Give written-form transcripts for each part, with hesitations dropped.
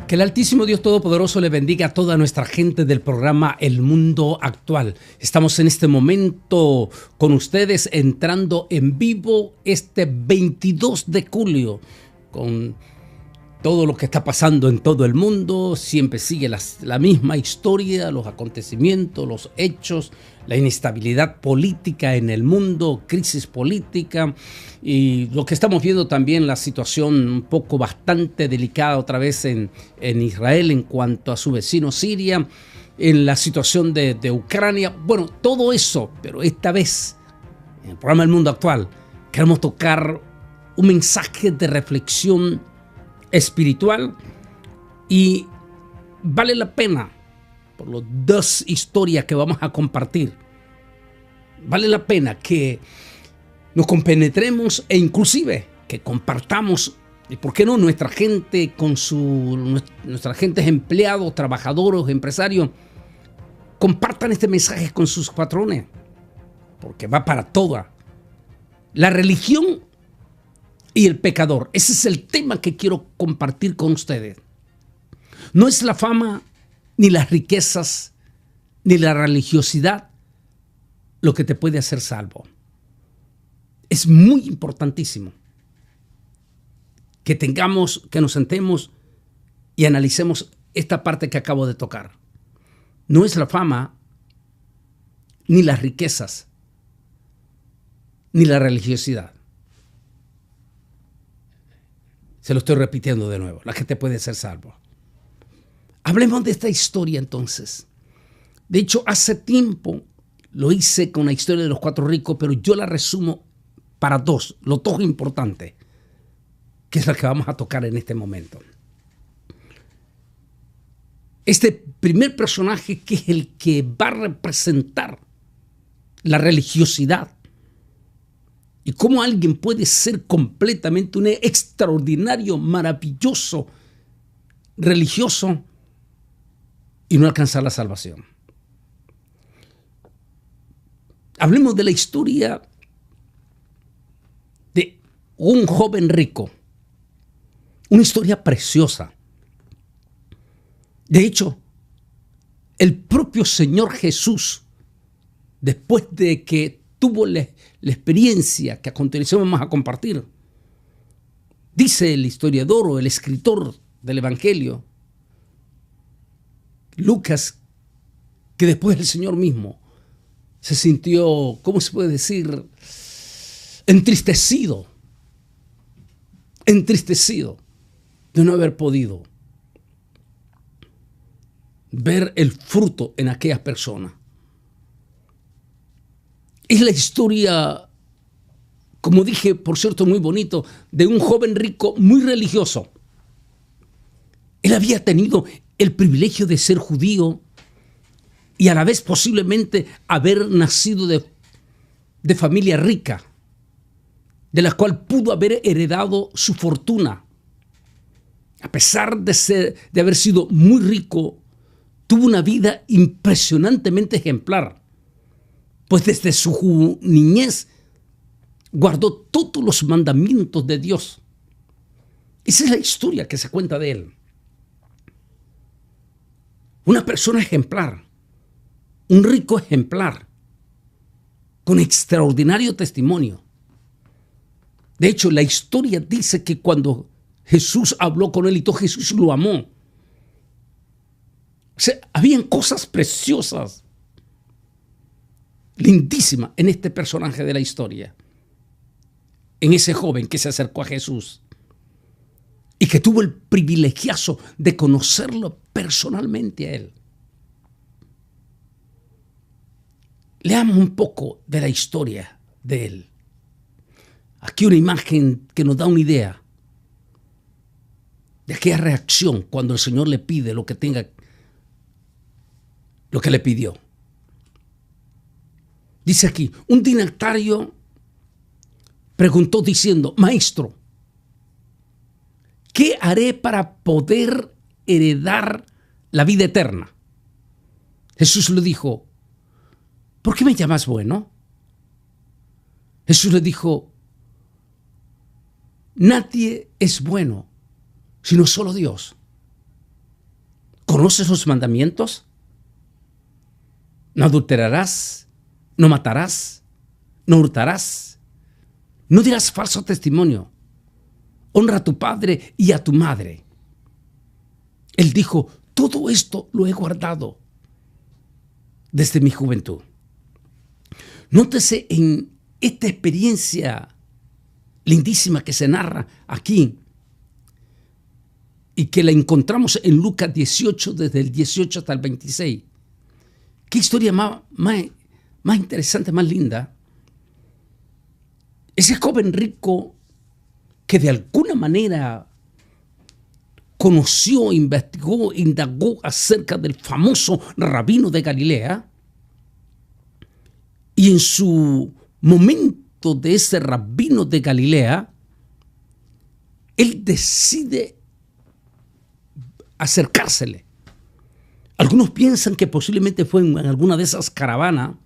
Que el Altísimo Dios Todopoderoso le bendiga a toda nuestra gente del programa El Mundo Actual. Estamos en este momento con ustedes entrando en vivo este 22 de julio con todo lo que está pasando en todo el mundo. Siempre sigue la misma historia, los acontecimientos, los hechos, la inestabilidad política en el mundo, crisis política y lo que estamos viendo también, la situación un poco bastante delicada otra vez en Israel en cuanto a su vecino Siria, en la situación de Ucrania. Bueno, todo eso, pero esta vez en el programa El Mundo Actual queremos tocar un mensaje de reflexión espiritual y vale la pena por las dos historias que vamos a compartir. Vale la pena que nos compenetremos e inclusive que compartamos, y por qué no, nuestra gente con nuestra gente empleados, trabajadores, empresarios, compartan este mensaje con sus patrones, porque va para toda la religión y el pecador. Ese es el tema que quiero compartir con ustedes. No es la fama, ni las riquezas, ni la religiosidad lo que te puede hacer salvo. Es muy importantísimo que nos sentemos y analicemos esta parte que acabo de tocar. No es la fama, ni las riquezas, ni la religiosidad. Se lo estoy repitiendo de nuevo, la que te puede hacer salvo. Hablemos de esta historia entonces. De hecho, hace tiempo lo hice con la historia de los 4 ricos, pero yo la resumo para los dos importantes, que es la que vamos a tocar en este momento. Este primer personaje, que es el que va a representar la religiosidad y cómo alguien puede ser completamente un extraordinario, maravilloso, religioso y no alcanzar la salvación. Hablemos de la historia de un joven rico. Una historia preciosa. De hecho, el propio Señor Jesús, después de que tuvo la experiencia que a continuación vamos a compartir, dice el historiador o el escritor del Evangelio, Lucas, que después el Señor mismo se sintió, ¿cómo se puede decir?, entristecido de no haber podido ver el fruto en aquellas personas. Es la historia, como dije, por cierto, muy bonito, de un joven rico muy religioso. Él había tenido el privilegio de ser judío y a la vez posiblemente haber nacido de familia rica, de la cual pudo haber heredado su fortuna. A pesar de haber sido muy rico, tuvo una vida impresionantemente ejemplar, pues desde su niñez guardó todos los mandamientos de Dios. Esa es la historia que se cuenta de él. Una persona ejemplar, un rico ejemplar, con extraordinario testimonio. De hecho, la historia dice que cuando Jesús habló con él y todo, Jesús lo amó. O sea, habían cosas preciosas, lindísimas en este personaje de la historia, en ese joven que se acercó a Jesús y que tuvo el privilegiazo de conocerlo personalmente a él. Leamos un poco de la historia de él. Aquí una imagen que nos da una idea de aquella reacción cuando el Señor le pide lo que le pidió. Dice aquí, un dignatario preguntó diciendo: Maestro, ¿qué haré para poder heredar la vida eterna? Jesús le dijo: ¿por qué me llamas bueno? Jesús le dijo: nadie es bueno, sino solo Dios. ¿Conoces los mandamientos? No adulterarás, no matarás, no hurtarás, no dirás falso testimonio, honra a tu padre y a tu madre. Él dijo, todo esto lo he guardado desde mi juventud. Nótese en esta experiencia lindísima que se narra aquí y que la encontramos en Lucas 18, desde el 18 hasta el 26. Qué historia más interesante, más linda. Ese joven rico que de alguna manera conoció, investigó, indagó acerca del famoso rabino de Galilea, y en su momento de ese rabino de Galilea, él decide acercársele. Algunos piensan que posiblemente fue en alguna de esas caravanas.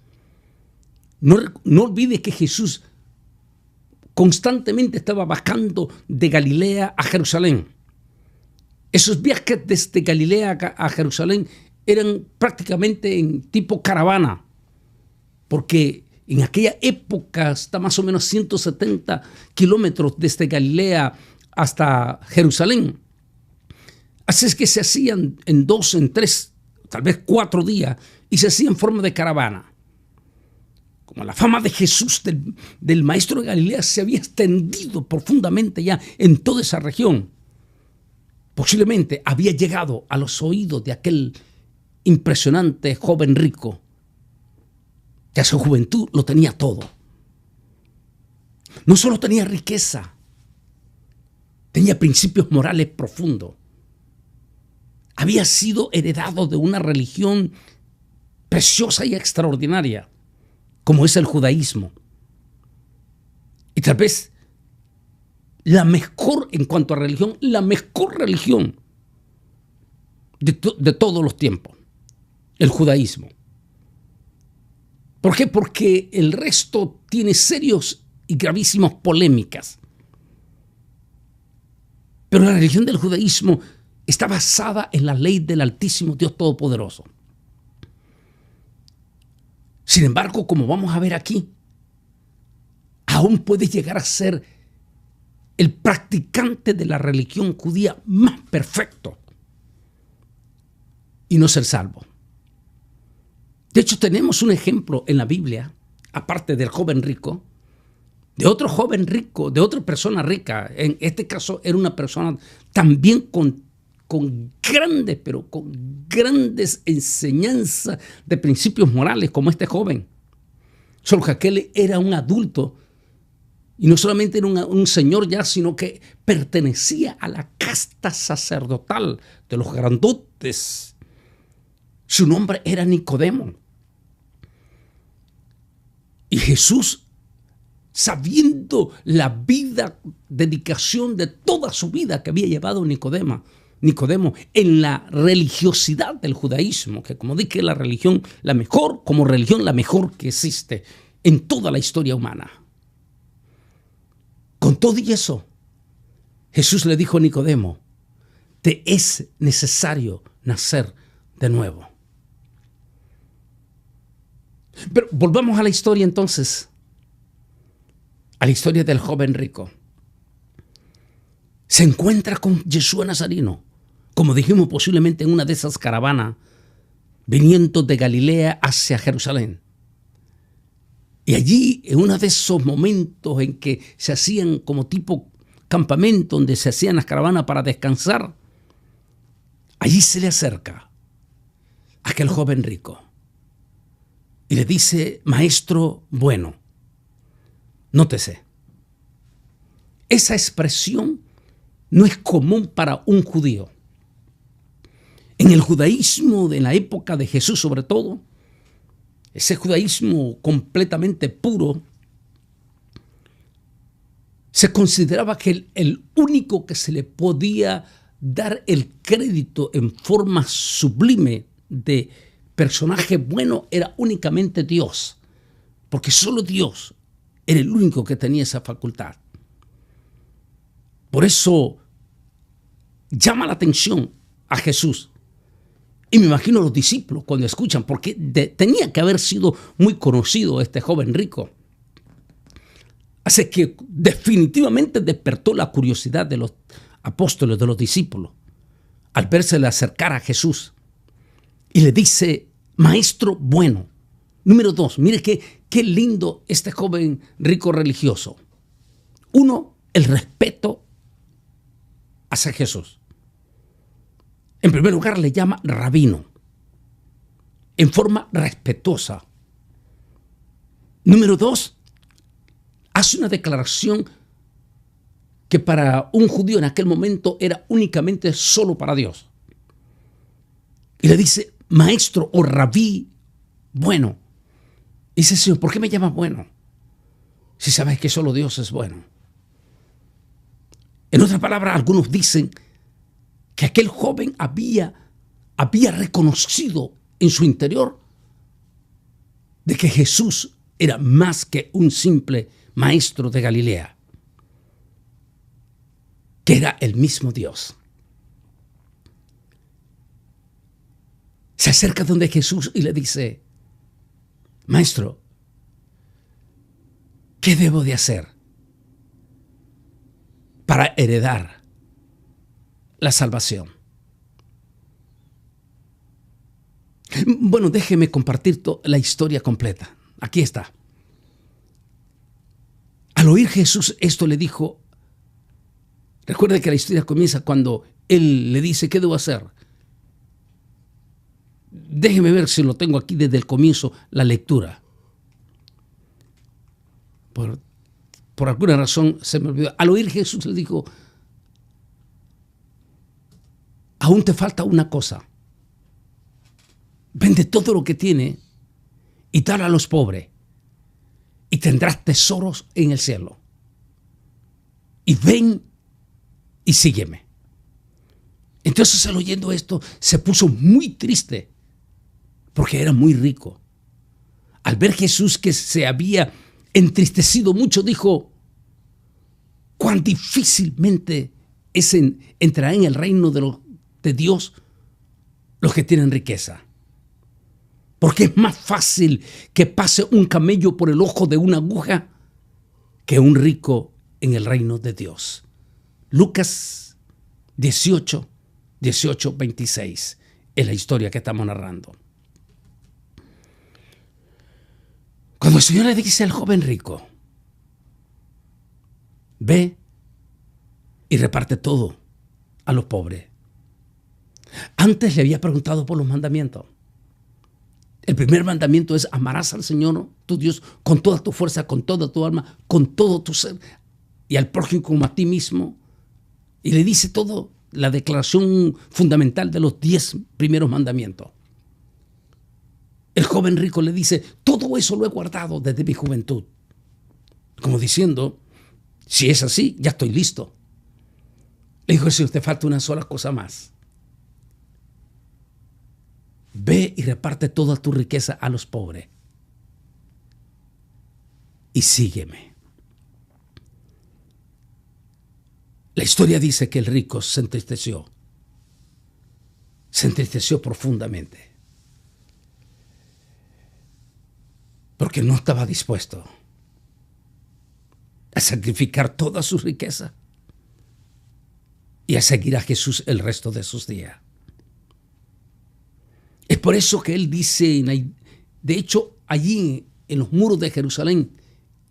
No olvide que Jesús constantemente estaba bajando de Galilea a Jerusalén. Esos viajes desde Galilea a Jerusalén eran prácticamente en tipo caravana, porque en aquella época está más o menos 170 kilómetros desde Galilea hasta Jerusalén. Así es que se hacían en 2, en 3, tal vez 4 días, y se hacía en forma de caravana. Como la fama de Jesús, del maestro de Galilea, se había extendido profundamente ya en toda esa región, posiblemente había llegado a los oídos de aquel impresionante joven rico, que a su juventud lo tenía todo. No solo tenía riqueza, tenía principios morales profundos. Había sido heredado de una religión preciosa y extraordinaria, como es el judaísmo. Y tal vez la mejor, en cuanto a religión, la mejor religión de todos los tiempos, el judaísmo. ¿Por qué? Porque el resto tiene serios y gravísimas polémicas. Pero la religión del judaísmo está basada en la ley del Altísimo Dios Todopoderoso. Sin embargo, como vamos a ver aquí, aún puede llegar a ser el practicante de la religión judía más perfecto y no ser salvo. De hecho, tenemos un ejemplo en la Biblia, aparte del joven rico, de otro joven rico, de otra persona rica. En este caso era una persona también con grandes, pero con grandes enseñanzas de principios morales, como este joven. Solo que aquel era un adulto, y no solamente era un señor ya, sino que pertenecía a la casta sacerdotal de los grandotes. Su nombre era Nicodemo. Y Jesús, sabiendo la vida, dedicación de toda su vida que había llevado Nicodemo en la religiosidad del judaísmo, que como dije, la religión, la mejor que existe en toda la historia humana. Con todo y eso, Jesús le dijo a Nicodemo, te es necesario nacer de nuevo. Pero volvamos a la historia entonces, a la historia del joven rico. Se encuentra con Yeshua Nazareno, como dijimos, posiblemente en una de esas caravanas, viniendo de Galilea hacia Jerusalén. Y allí, en uno de esos momentos en que se hacían como tipo campamento, donde se hacían las caravanas para descansar, allí se le acerca aquel joven rico y le dice, maestro bueno. Nótese, esa expresión no es común para un judío. En el judaísmo de la época de Jesús, sobre todo, ese judaísmo completamente puro, se consideraba que el único que se le podía dar el crédito en forma sublime de personaje bueno era únicamente Dios, porque solo Dios era el único que tenía esa facultad. Por eso llama la atención a Jesús Y me imagino los discípulos cuando escuchan, porque tenía que haber sido muy conocido este joven rico. Así que definitivamente despertó la curiosidad de los apóstoles, de los discípulos, al vérsele acercar a Jesús. Y le dice, maestro bueno. Número 2, mire qué lindo este joven rico religioso. 1, el respeto hacia Jesús. En primer lugar, le llama rabino, en forma respetuosa. Número 2, hace una declaración que para un judío en aquel momento era únicamente solo para Dios. Y le dice, maestro o rabí bueno. Y dice, Señor, ¿por qué me llamas bueno? Si sabes que solo Dios es bueno. En otras palabras, algunos dicen que aquel joven había reconocido en su interior de que Jesús era más que un simple maestro de Galilea, que era el mismo Dios. Se acerca donde Jesús y le dice, maestro, ¿qué debo de hacer para heredar la salvación? Bueno, déjeme compartir la historia completa. Aquí está. Al oír Jesús esto le dijo, recuerde que la historia comienza cuando él le dice, ¿qué debo hacer? Déjeme ver si lo tengo aquí desde el comienzo, la lectura. Por alguna razón se me olvidó. Al oír Jesús le dijo, aún te falta una cosa. Vende todo lo que tiene y dale a los pobres y tendrás tesoros en el cielo. Y ven y sígueme. Entonces, al oyendo esto, se puso muy triste porque era muy rico. Al ver Jesús que se había entristecido mucho, dijo, cuán difícilmente entrará en el reino de Dios los que tienen riqueza. Porque es más fácil que pase un camello por el ojo de una aguja que un rico en el reino de Dios. Lucas 18, 26 es la historia que estamos narrando. Cuando el Señor le dice al joven rico, ve y reparte todo a los pobres. Antes le había preguntado por los mandamientos. El primer mandamiento es amarás al Señor, tu Dios, con toda tu fuerza, con toda tu alma, con todo tu ser, y al prójimo como a ti mismo. Y le dice todo, la declaración fundamental de los 10 primeros mandamientos. El joven rico le dice, todo eso lo he guardado desde mi juventud. Como diciendo, si es así, ya estoy listo. Le dijo, si te falta una sola cosa más. Ve y reparte toda tu riqueza a los pobres. Y sígueme. La historia dice que el rico se entristeció. Se entristeció profundamente. Porque no estaba dispuesto a sacrificar toda su riqueza y a seguir a Jesús el resto de sus días. Es por eso que él dice, de hecho, allí en los muros de Jerusalén,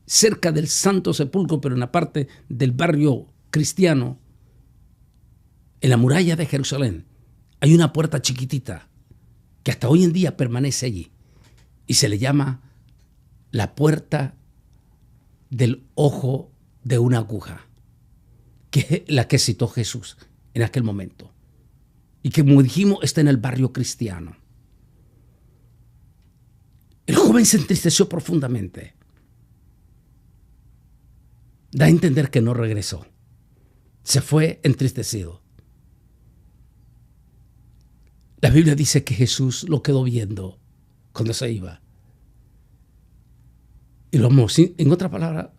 cerca del Santo Sepulcro, pero en la parte del barrio cristiano, en la muralla de Jerusalén, hay una puerta chiquitita que hasta hoy en día permanece allí y se le llama la puerta del ojo de una aguja, que es la que citó Jesús en aquel momento y que, como dijimos, está en el barrio cristiano. El joven se entristeció profundamente. Da a entender que no regresó. Se fue entristecido. La Biblia dice que Jesús lo quedó viendo cuando se iba. Y lo amó. En otra palabra,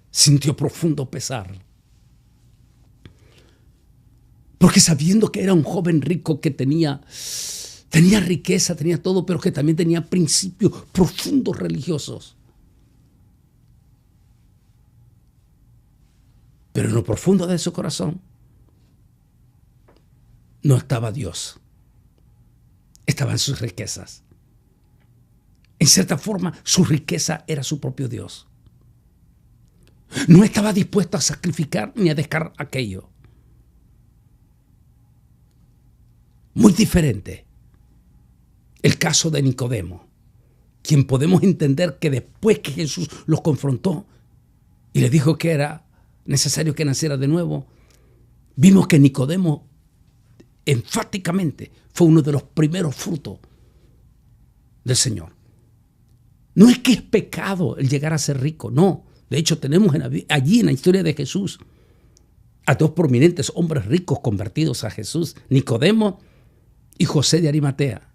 sintió profundo pesar. Porque sabiendo que era un joven rico que tenía Tenía riqueza, tenía todo, pero que también tenía principios profundos religiosos. Pero en lo profundo de su corazón no estaba Dios. Estaban sus riquezas. En cierta forma, su riqueza era su propio Dios. No estaba dispuesto a sacrificar ni a dejar aquello. Muy diferente el caso de Nicodemo, quien podemos entender que después que Jesús los confrontó y le dijo que era necesario que naciera de nuevo, vimos que Nicodemo enfáticamente fue uno de los primeros frutos del Señor. No es que es pecado el llegar a ser rico, no. De hecho, tenemos allí en la historia de Jesús a dos prominentes hombres ricos convertidos a Jesús, Nicodemo y José de Arimatea,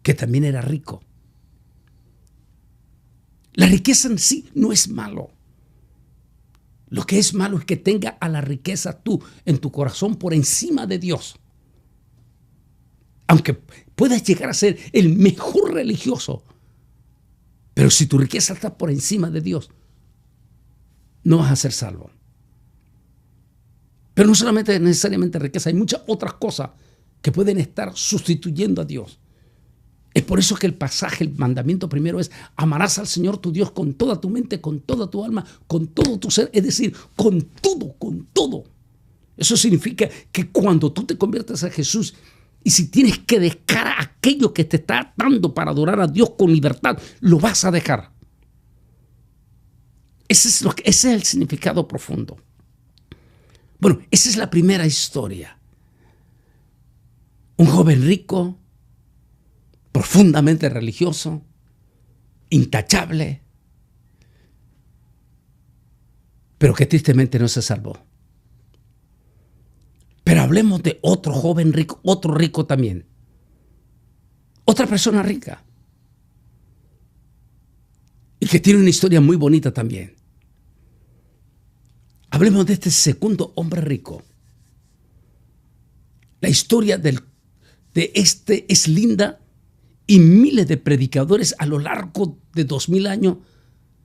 que también era rico. La riqueza en sí no es malo. Lo que es malo es que tenga a la riqueza tú en tu corazón por encima de Dios. Aunque puedas llegar a ser el mejor religioso, pero si tu riqueza está por encima de Dios, no vas a ser salvo. Pero no solamente necesariamente riqueza, hay muchas otras cosas que pueden estar sustituyendo a Dios. Es por eso que el pasaje, el mandamiento primero es: amarás al Señor tu Dios con toda tu mente, con toda tu alma, con todo tu ser, es decir, con todo, con todo. Eso significa que cuando tú te conviertes a Jesús y si tienes que dejar aquello que te está dando para adorar a Dios con libertad, lo vas a dejar. Ese es el significado profundo. Bueno, esa es la primera historia. Un joven rico, profundamente religioso, intachable, pero que tristemente no se salvó. Pero hablemos de otro joven rico, otro rico también. Otra persona rica. Y que tiene una historia muy bonita también. Hablemos de este segundo hombre rico. La historia de este es linda y miles de predicadores a lo largo de 2000 años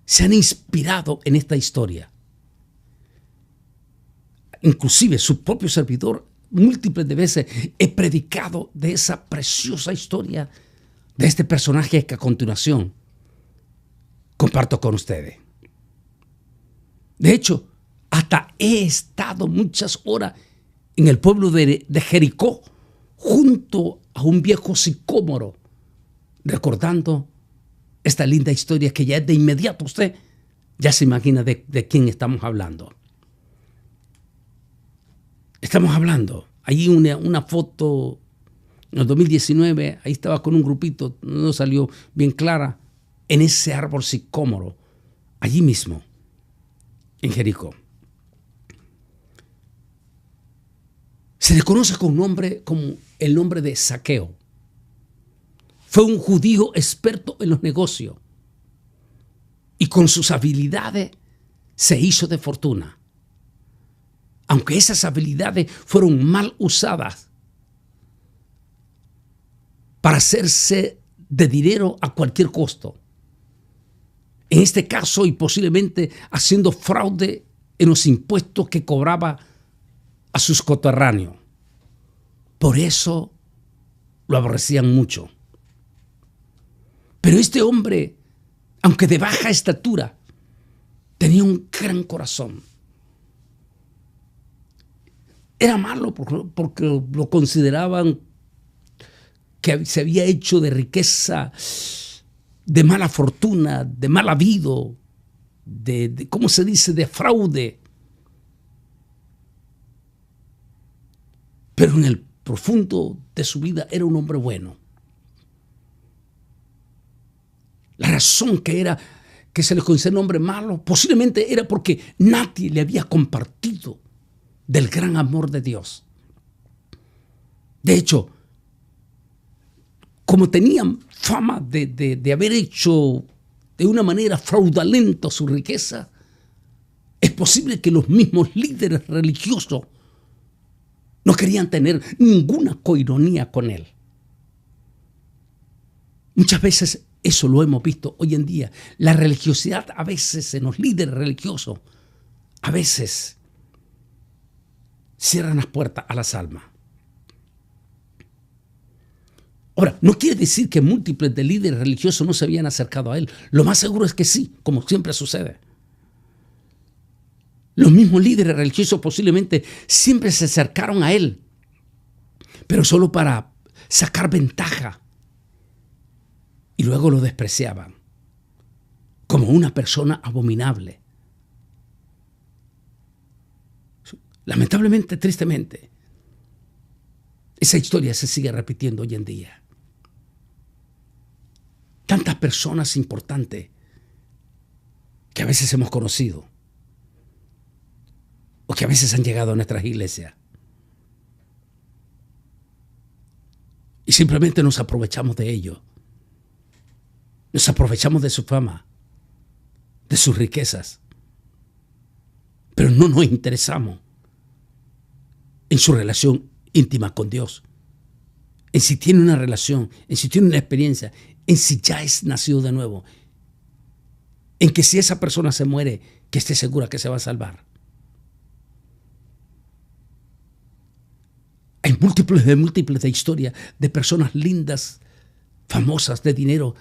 se han inspirado en esta historia. Inclusive su propio servidor múltiples de veces he predicado de esa preciosa historia de este personaje que a continuación comparto con ustedes. De hecho, hasta he estado muchas horas en el pueblo de Jericó junto a un viejo sicómoro recordando esta linda historia que ya de inmediato usted ya se imagina de quién estamos hablando. Estamos hablando, ahí una foto en el 2019, ahí estaba con un grupito, no salió bien clara, en ese árbol sicómoro, allí mismo, en Jericó. Se le conoce con nombre como el nombre de Zaqueo. Fue un judío experto en los negocios y con sus habilidades se hizo de fortuna. Aunque esas habilidades fueron mal usadas para hacerse de dinero a cualquier costo. En este caso, y posiblemente haciendo fraude en los impuestos que cobraba a sus coterráneos. Por eso lo aborrecían mucho. Pero este hombre, aunque de baja estatura, tenía un gran corazón. Era malo porque lo consideraban que se había hecho de riqueza, de mala fortuna, de mal habido, de ¿cómo se dice?, de fraude. Pero en el profundo de su vida era un hombre bueno. La razón que se le considera un hombre malo posiblemente era porque nadie le había compartido del gran amor de Dios. De hecho, como tenían fama de haber hecho de una manera fraudulenta su riqueza, es posible que los mismos líderes religiosos no querían tener ninguna coinonía con él. Muchas veces eso lo hemos visto hoy en día. La religiosidad a veces en los líderes religiosos, a veces cierran las puertas a las almas. Ahora, no quiere decir que múltiples de líderes religiosos no se habían acercado a él. Lo más seguro es que sí, como siempre sucede. Los mismos líderes religiosos posiblemente siempre se acercaron a él, pero solo para sacar ventaja. Y luego lo despreciaban como una persona abominable. Lamentablemente, tristemente, esa historia se sigue repitiendo hoy en día. Tantas personas importantes que a veces hemos conocido o que a veces han llegado a nuestras iglesias y simplemente nos aprovechamos de ello. Nos aprovechamos de su fama, de sus riquezas, pero no nos interesamos en su relación íntima con Dios, en si tiene una relación, en si tiene una experiencia, en si ya es nacido de nuevo, en que si esa persona se muere, que esté segura que se va a salvar. Hay múltiples de historias de personas lindas, famosas, de dinero,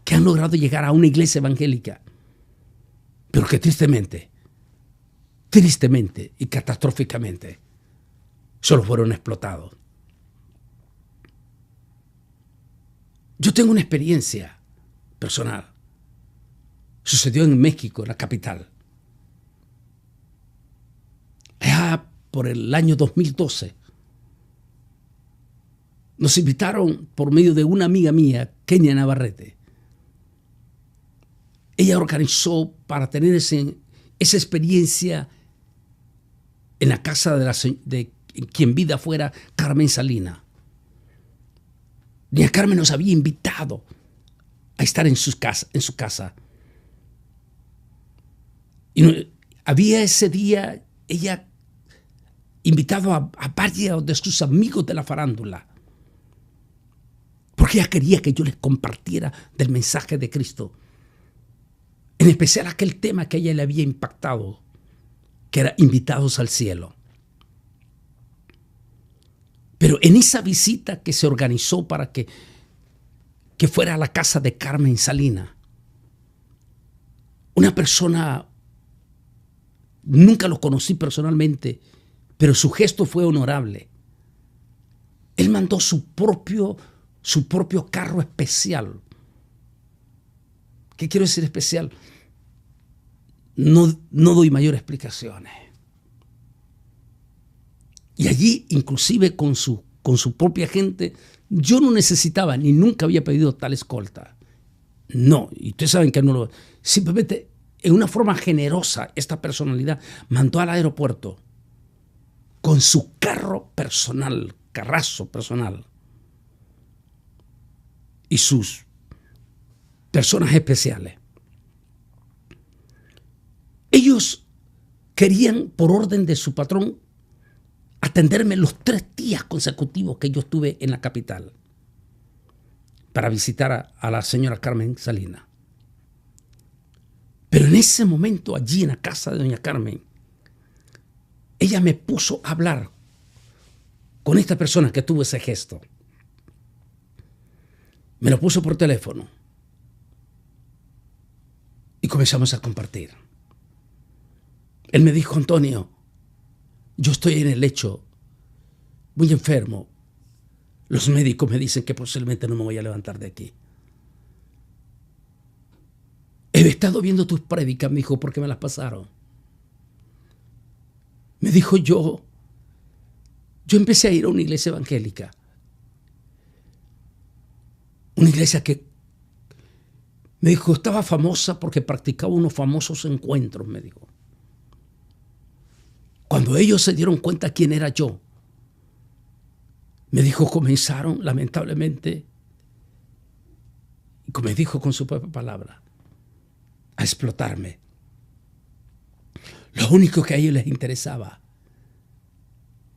que han logrado llegar a una iglesia evangélica, pero que tristemente y catastróficamente solo fueron explotados. Yo tengo una experiencia personal. Sucedió en México, en la capital. Allá por el año 2012, nos invitaron por medio de una amiga mía, Kenia Navarrete. Ella organizó para tener esa experiencia en la casa de quien vida fuera Carmen Salinas. Doña Carmen nos había invitado a estar en su casa. Y había ese día ella invitado a varios de sus amigos de la farándula, porque ella quería que yo les compartiera del mensaje de Cristo, en especial aquel tema que a ella le había impactado, que era Invitados al Cielo. Pero en esa visita que se organizó para que fuera a la casa de Carmen Salinas, una persona, nunca lo conocí personalmente, pero su gesto fue honorable. Él mandó su propio carro especial. ¿Qué quiero decir especial? No doy mayor explicaciones. Y allí, inclusive con su propia gente, yo no necesitaba ni nunca había pedido tal escolta. No, y ustedes saben que no lo... Simplemente, en una forma generosa, esta personalidad mandó al aeropuerto con su carro personal, carrazo personal, y sus personas especiales. Ellos querían, por orden de su patrón, atenderme los 3 días consecutivos que yo estuve en la capital para visitar a la señora Carmen Salinas. Pero en ese momento, allí en la casa de doña Carmen, ella me puso a hablar con esta persona que tuvo ese gesto. Me lo puso por teléfono y comenzamos a compartir. Él me dijo: Antonio, yo estoy en el lecho, muy enfermo. Los médicos me dicen que posiblemente no me voy a levantar de aquí. He estado viendo tus prédicas, me dijo, porque me las pasaron. Me dijo, yo empecé a ir a una iglesia evangélica. Una iglesia que, me dijo, estaba famosa porque practicaba unos famosos encuentros, me dijo. Cuando ellos se dieron cuenta quién era yo, me dijo, comenzaron, lamentablemente, y como me dijo con su propia palabra, a explotarme. Lo único que a ellos les interesaba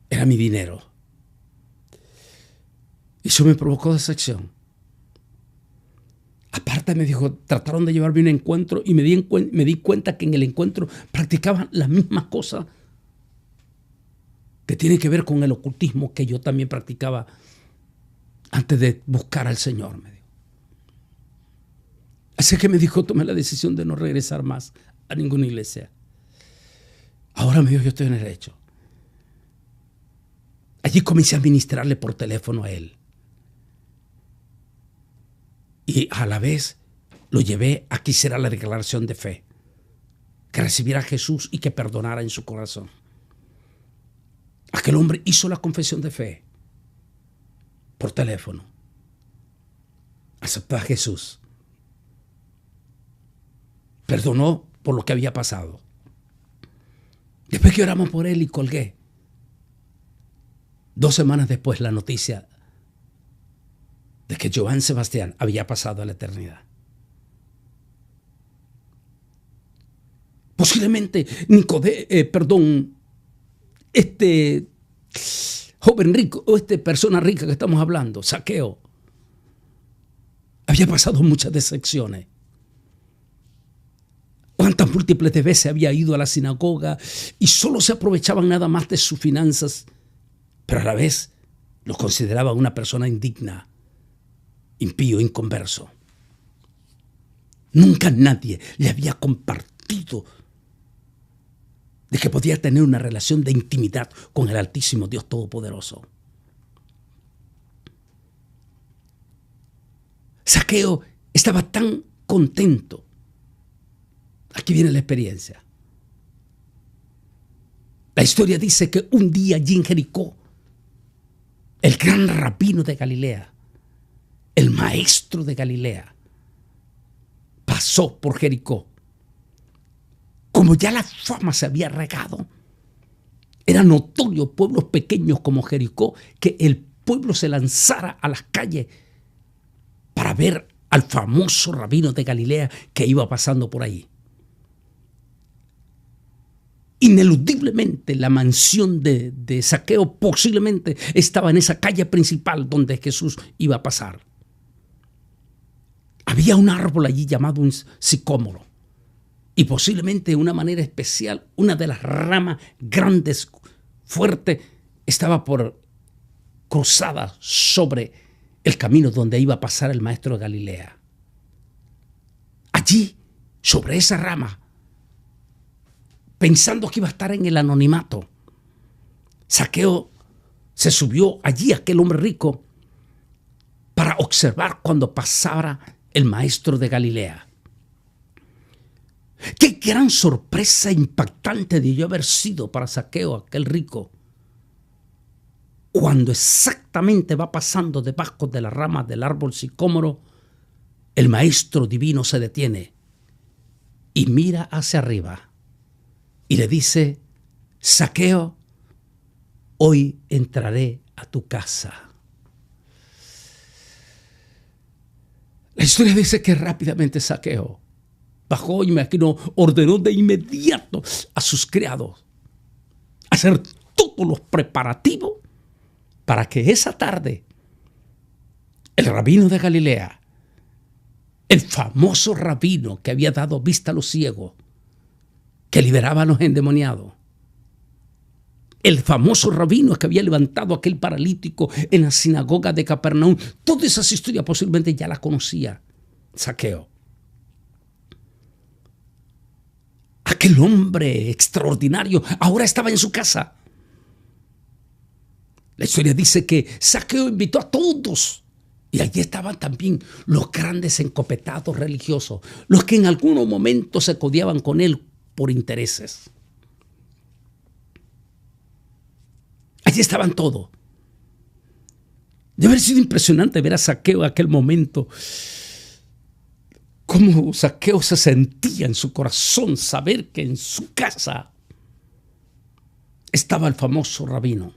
era mi dinero. Y eso me provocó decepción. Marta me dijo, trataron de llevarme a un encuentro y me di cuenta que en el encuentro practicaban las mismas cosas que tienen que ver con el ocultismo que yo también practicaba antes de buscar al Señor, me dijo. Así que me dijo, tomé la decisión de no regresar más a ninguna iglesia. Ahora me dijo, yo estoy en el hecho. Allí comencé a ministrarle por teléfono a él. Y a la vez lo llevé a que hiciera la declaración de fe, que recibiera a Jesús y que perdonara en su corazón. Aquel hombre hizo la confesión de fe por teléfono. Aceptó a Jesús. Perdonó por lo que había pasado. Después que oramos por él y colgué, 2 semanas después la noticia de que Joan Sebastián había pasado a la eternidad. Posiblemente este joven rico o esta persona rica que estamos hablando, Zaqueo, había pasado muchas decepciones. Cuántas múltiples de veces había ido a la sinagoga y solo se aprovechaban nada más de sus finanzas, pero a la vez lo consideraban una persona indigna, impío, inconverso. Nunca nadie le había compartido de que podía tener una relación de intimidad con el Altísimo Dios Todopoderoso. Zaqueo estaba tan contento. Aquí viene la experiencia. La historia dice que un día allí en Jericó, el gran rabino de Galilea, el maestro de Galilea, pasó por Jericó. Como ya la fama se había regado, era notorio pueblos pequeños como Jericó que el pueblo se lanzara a las calles para ver al famoso rabino de Galilea que iba pasando por ahí. Ineludiblemente la mansión de Zaqueo posiblemente estaba en esa calle principal donde Jesús iba a pasar. Había un árbol allí llamado un sicómoro y posiblemente de una manera especial una de las ramas grandes, fuertes, estaba cruzada sobre el camino donde iba a pasar el maestro de Galilea. Allí, sobre esa rama, pensando que iba a estar en el anonimato, Zaqueo se subió allí, aquel hombre rico, para observar cuando pasara el maestro de Galilea. Qué gran sorpresa impactante debió haber sido para Zaqueo, aquel rico, cuando exactamente va pasando debajo de las ramas del árbol sicómoro, el maestro divino se detiene y mira hacia arriba. Y le dice, Zaqueo, hoy entraré a tu casa. La historia dice que rápidamente Zaqueo bajó y me imagino ordenó de inmediato a sus criados hacer todos los preparativos para que esa tarde el rabino de Galilea, el famoso rabino que había dado vista a los ciegos, que liberaba a los endemoniados, el famoso rabino que había levantado a aquel paralítico en la sinagoga de Capernaum, todas esas historias posiblemente ya las conocía Zaqueo. Aquel hombre extraordinario ahora estaba en su casa. La historia dice que Zaqueo invitó a todos y allí estaban también los grandes encopetados religiosos, los que en algunos momentos se codeaban con él por intereses. Allí estaban todos. Debe haber sido impresionante ver a Zaqueo en aquel momento. Cómo Zaqueo se sentía en su corazón saber que en su casa estaba el famoso rabino.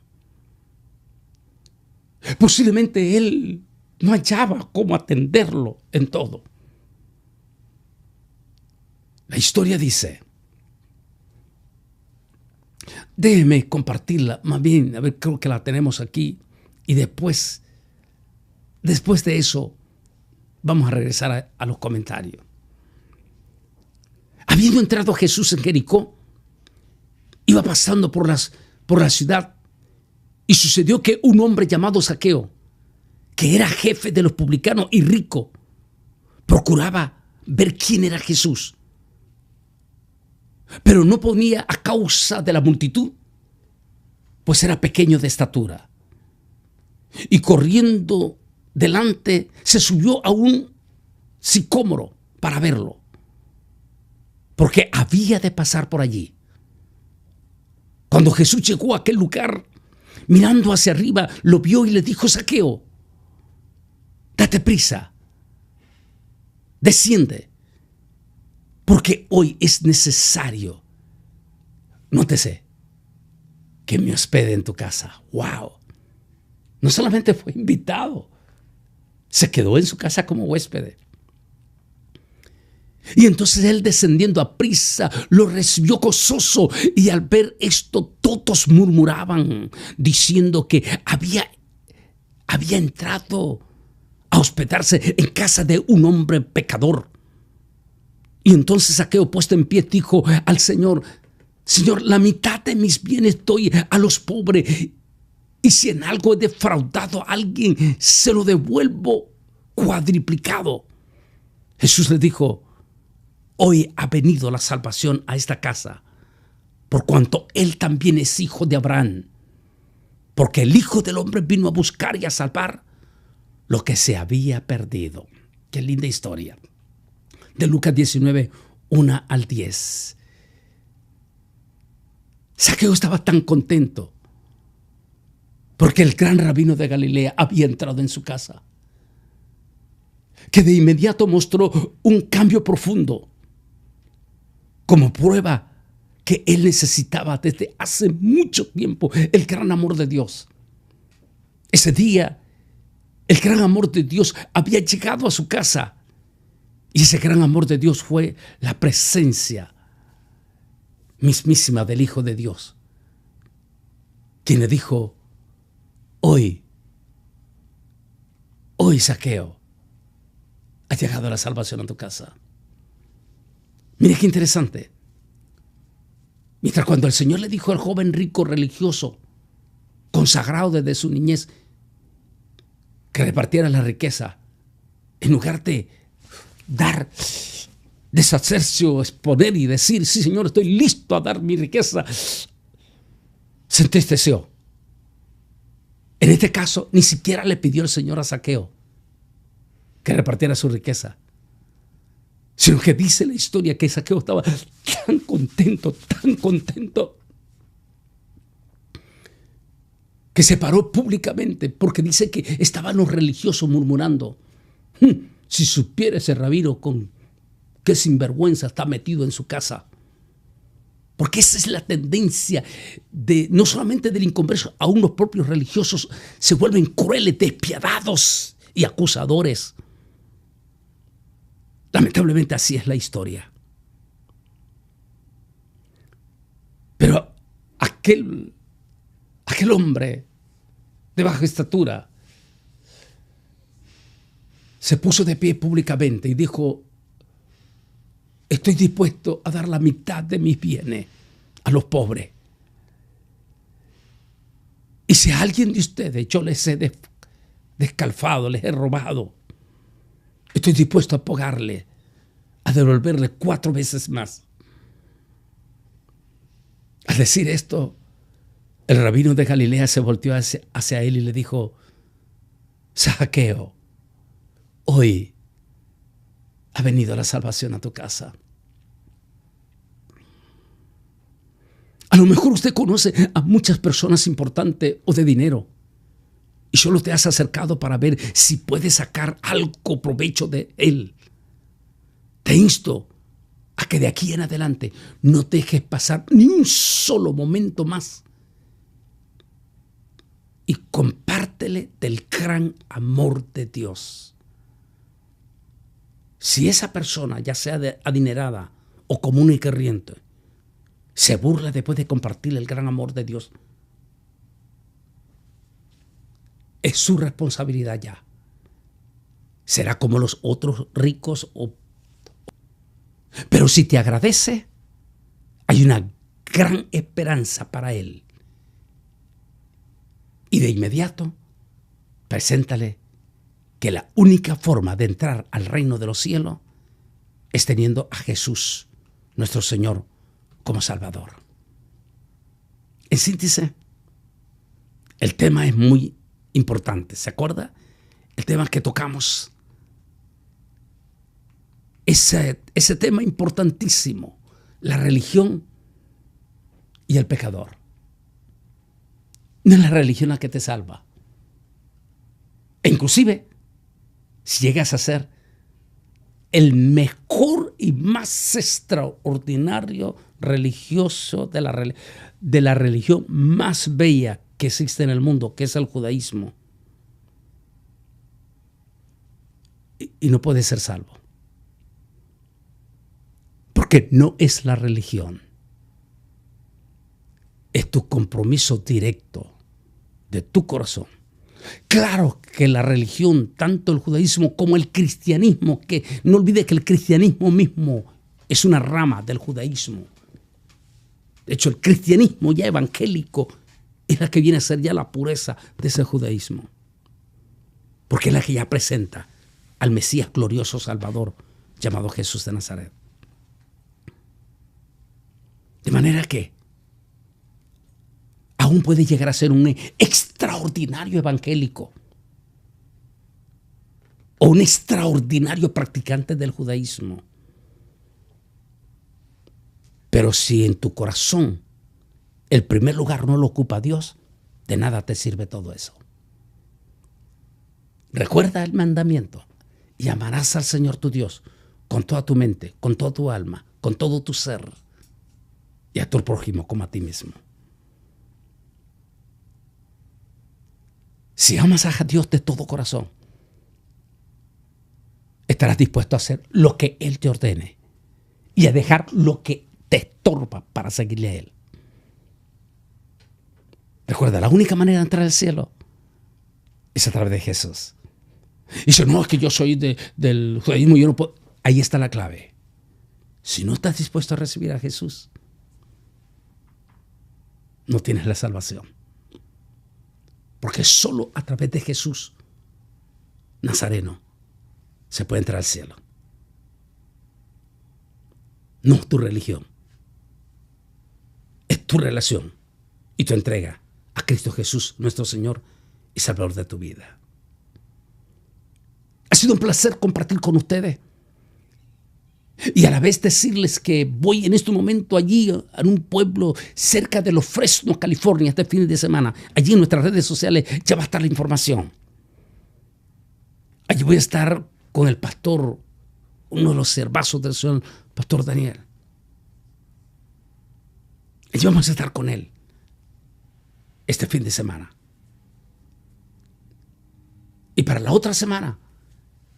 Posiblemente él no hallaba cómo atenderlo en todo. La historia dice, déjeme compartirla, más bien, a ver, creo que la tenemos aquí. Y después de eso, Vamos a regresar a los comentarios. Habiendo entrado Jesús en Jericó, iba pasando por la ciudad, y sucedió que un hombre llamado Zaqueo, que era jefe de los publicanos y rico, procuraba ver quién era Jesús, pero no podía a causa de la multitud, pues era pequeño de estatura. Y corriendo delante, se subió a un sicómoro para verlo, porque había de pasar por allí. Cuando Jesús llegó a aquel lugar, mirando hacia arriba, lo vio y le dijo: Zaqueo, date prisa, desciende, porque hoy es necesario, nótese, que me hospede en tu casa. ¡Wow! No solamente fue invitado, se quedó en su casa como huésped. Y entonces él, descendiendo a prisa, lo recibió gozoso. Y al ver esto, todos murmuraban, diciendo que había entrado a hospedarse en casa de un hombre pecador. Y entonces Zaqueo, puesto en pie, dijo al Señor: Señor, la mitad de mis bienes doy a los pobres, y si en algo he defraudado a alguien, se lo devuelvo cuadriplicado. Jesús le dijo: hoy ha venido la salvación a esta casa, por cuanto él también es hijo de Abraham, porque el Hijo del Hombre vino a buscar y a salvar lo que se había perdido. Qué linda historia. De Lucas 19, 1 al 10. Zaqueo estaba tan contento porque el gran rabino de Galilea había entrado en su casa, que de inmediato mostró un cambio profundo, como prueba que él necesitaba desde hace mucho tiempo el gran amor de Dios. Ese día, el gran amor de Dios había llegado a su casa, y ese gran amor de Dios fue la presencia mismísima del Hijo de Dios, quien le dijo: hoy, Zaqueo, ha llegado la salvación a tu casa. Mire qué interesante. Mientras cuando el Señor le dijo al joven rico religioso, consagrado desde su niñez, que repartiera la riqueza, en lugar de dar, deshacerse o exponer y decir: sí, Señor, estoy listo a dar mi riqueza, se entristeció. En este caso, ni siquiera le pidió el Señor a Zaqueo que repartiera su riqueza, sino que dice la historia que Zaqueo estaba tan contento, que se paró públicamente, porque dice que estaban los religiosos murmurando: si supiera ese rabino con qué sinvergüenza está metido en su casa. Porque esa es la tendencia no solamente del inconverso, aún los propios religiosos se vuelven crueles, despiadados y acusadores. Lamentablemente así es la historia. Pero aquel hombre de baja estatura se puso de pie públicamente y dijo: estoy dispuesto a dar la mitad de mis bienes a los pobres. Y si a alguien de ustedes yo les he descalfado, les he robado, estoy dispuesto a pagarle, a devolverle 4 veces más. Al decir esto, el rabino de Galilea se volteó hacia él y le dijo: Zaqueo, hoy ha venido la salvación a tu casa. A lo mejor usted conoce a muchas personas importantes o de dinero, y solo te has acercado para ver si puedes sacar algo provecho de él. Te insto a que de aquí en adelante no dejes pasar ni un solo momento más, y compártele del gran amor de Dios. Si esa persona, ya sea adinerada o común y corriente, se burla después de compartirle el gran amor de Dios, es su responsabilidad ya. será como los otros ricos. Pero si te agradece, hay una gran esperanza para él. Y de inmediato, preséntale que la única forma de entrar al reino de los cielos es teniendo a Jesús, nuestro Señor, como Salvador. En síntesis, el tema es muy importante. ¿Se acuerda? El tema que tocamos. Ese tema importantísimo. La religión y el pecador. No es la religión la que te salva. E inclusive, si llegas a ser el mejor y más extraordinario religioso de la religión más bella que existe en el mundo, que es el judaísmo, y no puedes ser salvo. Porque no es la religión. Es tu compromiso directo de tu corazón. Claro que la religión, tanto el judaísmo como el cristianismo, que no olvide que el cristianismo mismo es una rama del judaísmo. De hecho, el cristianismo ya evangélico es la que viene a ser ya la pureza de ese judaísmo. Porque es la que ya presenta al Mesías glorioso Salvador llamado Jesús de Nazaret. De manera que aún puede llegar a ser un extraordinario evangélico o un extraordinario practicante del judaísmo. Pero si en tu corazón el primer lugar no lo ocupa Dios, de nada te sirve todo eso. Recuerda el mandamiento: y amarás al Señor tu Dios con toda tu mente, con toda tu alma, con todo tu ser, y a tu prójimo como a ti mismo. Si amas a Dios de todo corazón, estarás dispuesto a hacer lo que Él te ordene y a dejar lo que te estorba para seguirle a Él. Recuerda, la única manera de entrar al cielo es a través de Jesús. Y si no, es que yo soy del judaísmo, yo no puedo. Ahí está la clave. Si no estás dispuesto a recibir a Jesús, no tienes la salvación. Porque solo a través de Jesús Nazareno se puede entrar al cielo. No tu religión. Es tu relación y tu entrega a Cristo Jesús, nuestro Señor y Salvador de tu vida. Ha sido un placer compartir con ustedes y a la vez decirles que voy en este momento allí en un pueblo cerca de Los Fresnos, California, este fin de semana. Allí en nuestras redes sociales ya va a estar la información. Allí voy a estar con el pastor, uno de los servazos del Señor, pastor Daniel. Allí vamos a estar con él este fin de semana. Y para la otra semana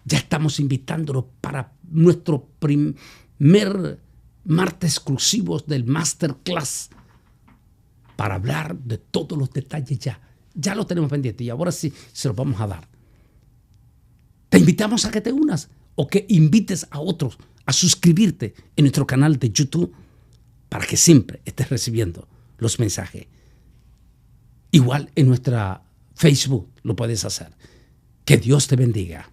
ya estamos invitándolo para nuestro primer martes exclusivos del Masterclass para hablar de todos los detalles ya. Ya lo tenemos pendiente y ahora sí se los vamos a dar. Te invitamos a que te unas o que invites a otros a suscribirte en nuestro canal de YouTube para que siempre estés recibiendo los mensajes. Igual en nuestra Facebook lo puedes hacer. Que Dios te bendiga.